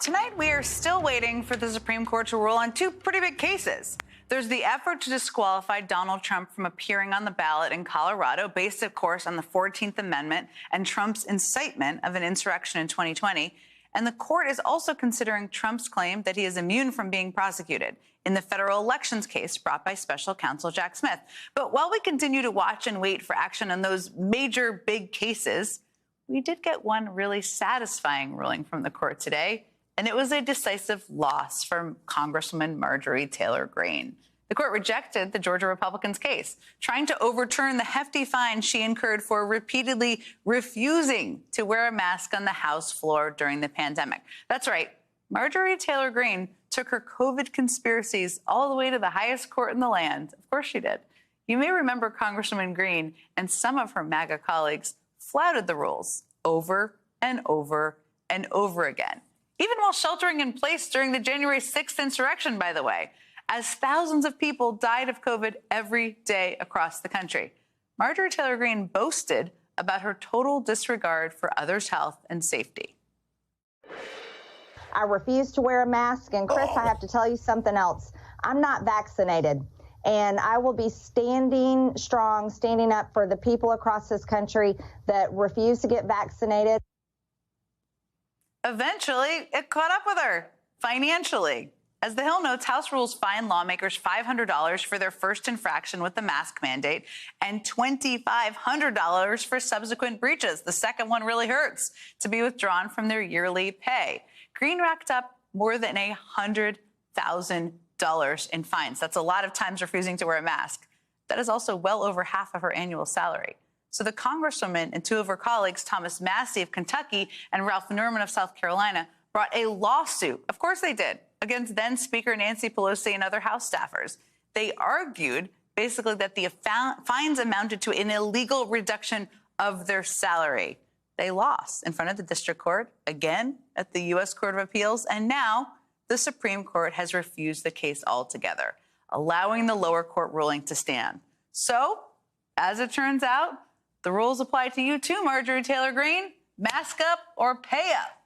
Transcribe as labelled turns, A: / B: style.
A: Tonight, we are still waiting for the Supreme Court to rule on two pretty big cases. There's the effort to disqualify Donald Trump from appearing on the ballot in Colorado, based, of course, on the 14th Amendment and Trump's incitement of an insurrection in 2020. And the court is also considering Trump's claim that he is immune from being prosecuted in the federal elections case brought by special counsel Jack Smith. But while we continue to watch and wait for action on those major big cases, we did get one really satisfying ruling from the court today. And it was a decisive loss for Congresswoman Marjorie Taylor Greene. The court rejected the Georgia Republicans' case, trying to overturn the hefty fine she incurred for repeatedly refusing to wear a mask on the House floor during the pandemic. That's right. Marjorie Taylor Greene took her COVID conspiracies all the way to the highest court in the land. Of course she did. You may remember Congresswoman Greene and some of her MAGA colleagues flouted the rules over and over and over again. Even while sheltering in place during the January 6th insurrection, by the way, as thousands of people died of COVID every day across the country. Marjorie Taylor Greene boasted about her total disregard for others' health and safety.
B: I refuse to wear a mask. And Chris, I have to tell you something else. I'm not vaccinated. And I will be standing strong, standing up for the people across this country that refuse to get vaccinated.
A: Eventually, it caught up with her financially. As The Hill notes, House rules fine lawmakers $500 for their first infraction with the mask mandate and $2,500 for subsequent breaches. The second one really hurts, to be withdrawn from their yearly pay. Greene racked up more than $100,000 in fines. That's a lot of times refusing to wear a mask. That is also well over half of her annual salary. So the Congresswoman and two of her colleagues, Thomas Massie of Kentucky and Ralph Norman of South Carolina, brought a lawsuit, of course they did, against then Speaker Nancy Pelosi and other House staffers. They argued basically that the fines amounted to an illegal reduction of their salary. They lost in front of the district court, again at the U.S. Court of Appeals, and now the Supreme Court has refused the case altogether, allowing the lower court ruling to stand. So, as it turns out, the rules apply to you too, Marjorie Taylor Greene. Mask up or pay up.